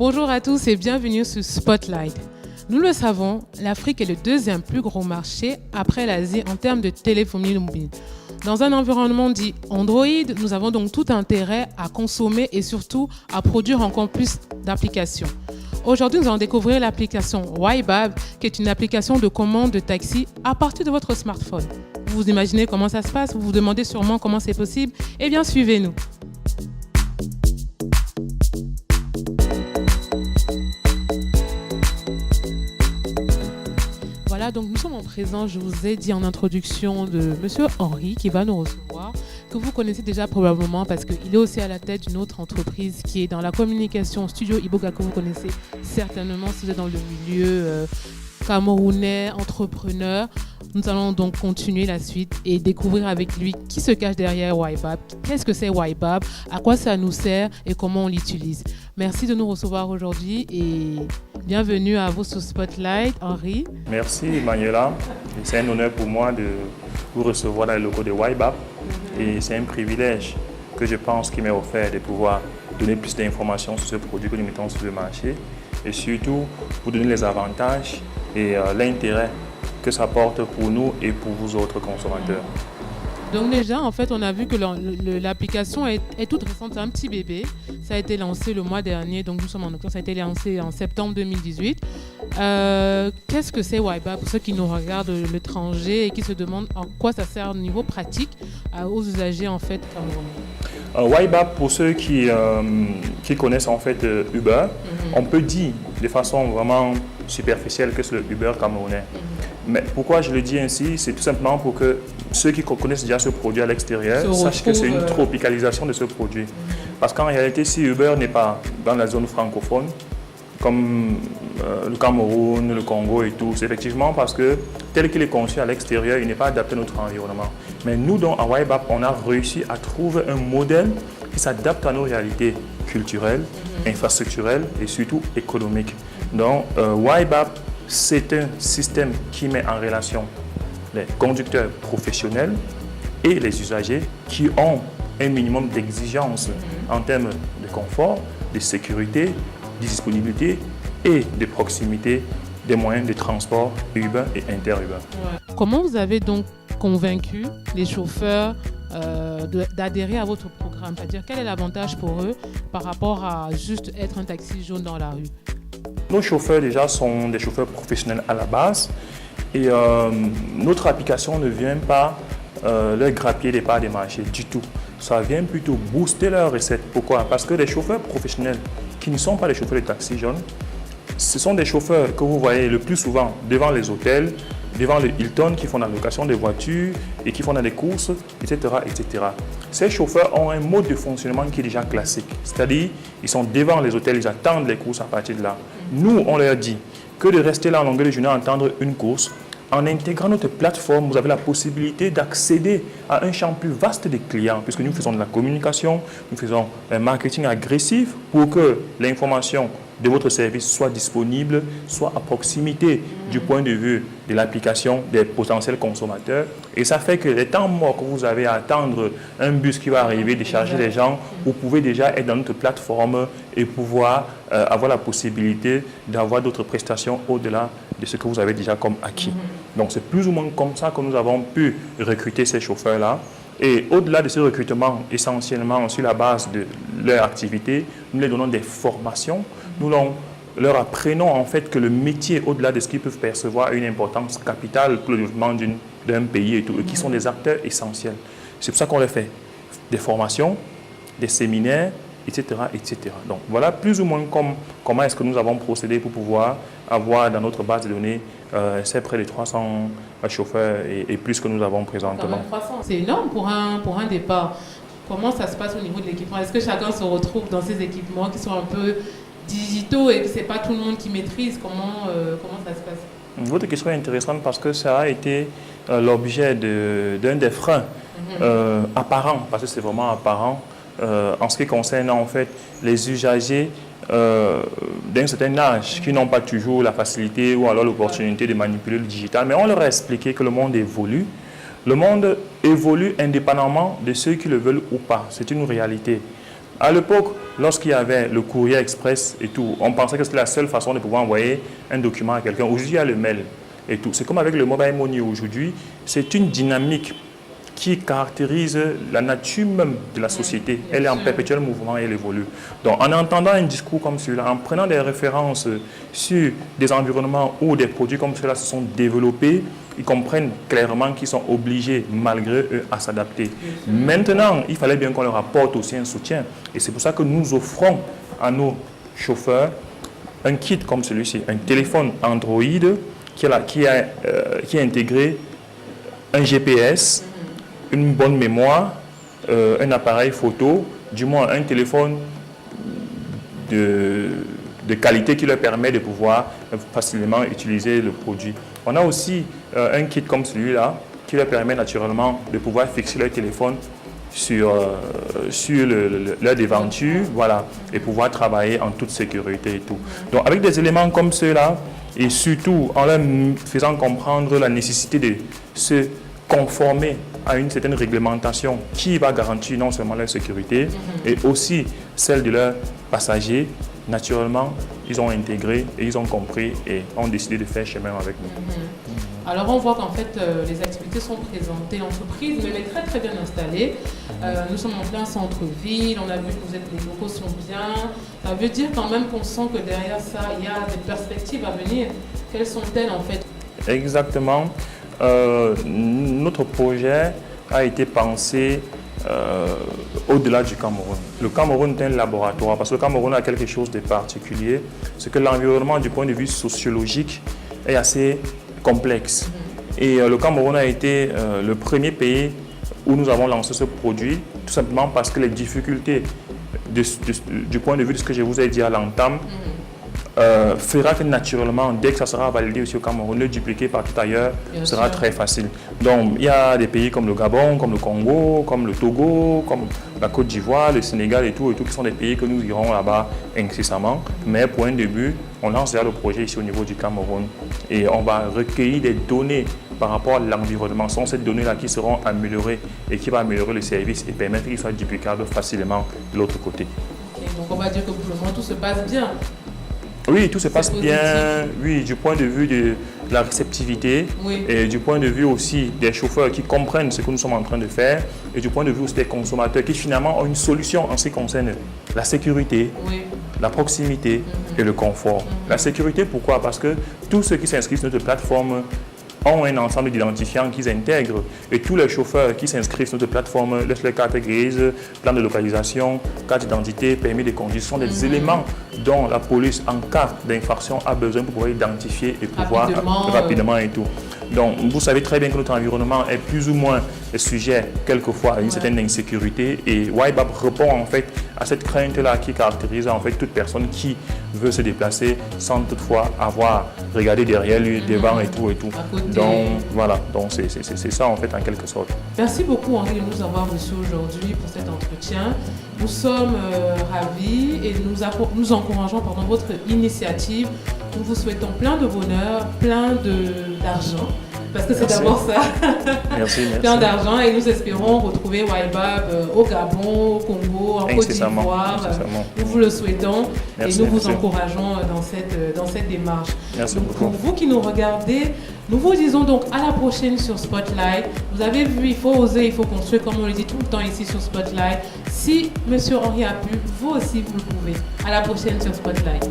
Bonjour à tous et bienvenue sur Spotlight. Nous le savons, l'Afrique est le deuxième plus gros marché après l'Asie en termes de téléphonie mobile. Dans un environnement dit Android, nous avons donc tout intérêt à consommer et surtout à produire encore plus d'applications. Aujourd'hui, nous allons découvrir l'application YBab, qui est une application de commande de taxi à partir de votre smartphone. Vous imaginez comment ça se passe? Vous vous demandez sûrement comment c'est possible? Eh bien, suivez-nous. Voilà, donc nous sommes en présence, je vous ai dit en introduction, de Monsieur Henri qui va nous recevoir, que vous connaissez déjà probablement parce qu'il est aussi à la tête d'une autre entreprise qui est dans la communication, Studio Iboga, que vous connaissez certainement si vous êtes dans le milieu camerounais, entrepreneur. Nous allons donc continuer la suite et découvrir avec lui qui se cache derrière YBab, qu'est-ce que c'est YBab, à quoi ça nous sert et comment on l'utilise. Merci de nous recevoir aujourd'hui et bienvenue à vous sur Spotlight, Henri. Merci Manuela, c'est un honneur pour moi de vous recevoir dans le logo de YBab et c'est un privilège que je pense qui m'est offert de pouvoir donner plus d'informations sur ce produit que nous mettons sur le marché et surtout vous donner les avantages et l'intérêt que ça porte pour nous et pour vous autres consommateurs. Donc déjà, en fait, on a vu que l'application est toute récente, c'est un petit bébé. Ça a été lancé le mois dernier, donc nous sommes en octobre, ça a été lancé en septembre 2018. Qu'est-ce que c'est YBab pour ceux qui nous regardent de l'étranger et qui se demandent en quoi ça sert au niveau pratique aux usagers en fait camerounais? YBab, pour ceux qui connaissent en fait Uber, on peut dire de façon vraiment superficielle que c'est le Uber camerounais. Mais pourquoi je le dis ainsi, c'est tout simplement pour que ceux qui connaissent déjà ce produit à l'extérieur sachent que c'est une tropicalisation de ce produit. Parce qu'en réalité, si Uber n'est pas dans la zone francophone, comme le Cameroun, le Congo et tout, c'est effectivement parce que tel qu'il est conçu à l'extérieur, il n'est pas adapté à notre environnement. Mais nous, donc, à YBab, on a réussi à trouver un modèle qui s'adapte à nos réalités culturelles, infrastructurelles et surtout économiques. Donc, YBab, c'est un système qui met en relation les conducteurs professionnels et les usagers qui ont un minimum d'exigences en termes de confort, de sécurité, de disponibilité et de proximité des moyens de transport urbain et interurbain. Ouais. Comment vous avez donc convaincu les chauffeurs d'adhérer à votre programme? C'est-à-dire, quel est l'avantage pour eux par rapport à juste être un taxi jaune dans la rue? Nos chauffeurs déjà sont des chauffeurs professionnels à la base et notre application ne vient pas leur grappiller des parts des marchés du tout. Ça vient plutôt booster leurs recettes. Pourquoi? Parce que les chauffeurs professionnels qui ne sont pas les chauffeurs de taxi jaunes, ce sont des chauffeurs que vous voyez le plus souvent devant les hôtels, devant le Hilton qui font la location des voitures et qui font des courses, etc., etc. Ces chauffeurs ont un mode de fonctionnement qui est déjà classique. C'est-à-dire, ils sont devant les hôtels, ils attendent les courses à partir de là. Nous, on leur dit que de rester là en longueur de journée à attendre une course, en intégrant notre plateforme, vous avez la possibilité d'accéder à un champ plus vaste des clients, puisque nous faisons de la communication, nous faisons un marketing agressif pour que l'information de votre service soit disponible, soit à proximité du point de vue de l'application des potentiels consommateurs. Et ça fait que les temps morts que vous avez à attendre un bus qui va arriver, décharger les gens, vous pouvez déjà être dans notre plateforme et pouvoir avoir la possibilité d'avoir d'autres prestations au-delà de ce que vous avez déjà comme acquis. Donc c'est plus ou moins comme ça que nous avons pu recruter ces chauffeurs-là. Et au-delà de ce recrutement, essentiellement sur la base de leur activité, nous leur donnons des formations. Nous leur apprenons en fait que le métier, au-delà de ce qu'ils peuvent percevoir, a une importance capitale pour le développement d'un pays et tout, et qui sont des acteurs essentiels. C'est pour ça qu'on leur fait des formations, des séminaires, etc., etc. Donc voilà plus ou moins comment est-ce que nous avons procédé pour pouvoir avoir dans notre base de données c'est près de 300 chauffeurs et plus que nous avons présentement. 300, c'est énorme pour un départ. Comment ça se passe au niveau de l'équipement? Est-ce que chacun se retrouve dans ces équipements qui sont un peu digitaux et que ce n'est pas tout le monde qui maîtrise? Comment ça se passe? Votre question est intéressante parce que ça a été l'objet d'un des freins apparents, parce que c'est vraiment apparent, en ce qui concerne en fait les usagers d'un certain âge qui n'ont pas toujours la facilité ou alors l'opportunité de manipuler le digital. Mais on leur a expliqué que le monde évolue. Le monde évolue indépendamment de ceux qui le veulent ou pas. C'est une réalité. À l'époque, lorsqu'il y avait le courrier express et tout, on pensait que c'était la seule façon de pouvoir envoyer un document à quelqu'un. Aujourd'hui, il y a le mail et tout. C'est comme avec le mobile money aujourd'hui. C'est une dynamique qui caractérise la nature même de la société. Elle est en perpétuel mouvement et elle évolue. Donc, en entendant un discours comme celui-là, en prenant des références sur des environnements où des produits comme ceux-là se sont développés, ils comprennent clairement qu'ils sont obligés, malgré eux, à s'adapter. Maintenant, il fallait bien qu'on leur apporte aussi un soutien. Et c'est pour ça que nous offrons à nos chauffeurs un kit comme celui-ci, un téléphone Android qui a intégré un GPS, une bonne mémoire, un appareil photo, du moins un téléphone de qualité qui leur permet de pouvoir facilement utiliser le produit. On a aussi un kit comme celui-là qui leur permet naturellement de pouvoir fixer leur téléphone sur leur devanture, voilà, et pouvoir travailler en toute sécurité et tout. Donc avec des éléments comme ceux-là, et surtout en leur faisant comprendre la nécessité de se conformer à une certaine réglementation qui va garantir non seulement leur sécurité, et aussi celle de leurs passagers, naturellement, ils ont intégré et ils ont compris et ont décidé de faire chemin avec nous. Alors on voit qu'en fait les activités sont présentées, l'entreprise même est très très bien installée. Nous sommes en plein centre-ville, on a vu que les locaux sont bien. Ça veut dire quand même qu'on sent que derrière ça, il y a des perspectives à venir. Quelles sont-elles en fait? Exactement. Notre projet a été pensé au-delà du Cameroun. Le Cameroun est un laboratoire parce que le Cameroun a quelque chose de particulier. C'est que l'environnement du point de vue sociologique est assez complexe. Et le Cameroun a été le premier pays où nous avons lancé ce produit, tout simplement parce que les difficultés du point de vue de ce que je vous ai dit à l'entame fera que naturellement, dès que ça sera validé aussi au Cameroun, le dupliquer partout ailleurs sera très facile. Donc, il y a des pays comme le Gabon, comme le Congo, comme le Togo, comme la Côte d'Ivoire, le Sénégal et tout, qui sont des pays que nous irons là-bas incessamment. Mais pour un début, on lance déjà le projet ici au niveau du Cameroun et on va recueillir des données par rapport à l'environnement. Ce sont ces données-là qui seront améliorées et qui vont améliorer le service et permettre qu'il soit duplicable facilement de l'autre côté. Okay, donc, on va dire que pour le moment, tout se passe bien. Oui, tout se passe bien, oui, du point de vue de la réceptivité et du point de vue aussi des chauffeurs qui comprennent ce que nous sommes en train de faire et du point de vue aussi des consommateurs qui finalement ont une solution en ce qui concerne la sécurité, la proximité et le confort. La sécurité, pourquoi? Parce que tous ceux qui s'inscrivent sur notre plateforme ont un ensemble d'identifiants qu'ils intègrent et tous les chauffeurs qui s'inscrivent sur notre plateforme laissent leur carte grise, plan de localisation, carte d'identité, permis de conduire. Ce sont des éléments dont la police, en cas d'infraction, a besoin pour pouvoir identifier et pouvoir rapidement et tout. Donc, vous savez très bien que notre environnement est plus ou moins sujet quelquefois à une certaine insécurité et YBAP répond en fait à cette crainte-là qui caractérise en fait toute personne qui veut se déplacer sans toutefois avoir regardé derrière lui, devant et tout et tout. Donc voilà, donc c'est ça en fait en quelque sorte. Merci beaucoup Henri de nous avoir reçus aujourd'hui pour cet entretien. Nous sommes ravis et nous encourageons votre initiative. Nous vous souhaitons plein de bonheur, plein d'argent. Parce que c'est d'abord ça. Merci. Plein d'argent et nous espérons retrouver YBAP au Gabon, au Congo, en Côte d'Ivoire. Nous vous le souhaitons et nous vous encourageons dans cette démarche. Merci donc, beaucoup. Pour vous qui nous regardez, nous vous disons donc à la prochaine sur Spotlight. Vous avez vu, il faut oser, il faut construire, comme on le dit tout le temps ici sur Spotlight. Si M. Henri a pu, vous aussi vous le pouvez. À la prochaine sur Spotlight.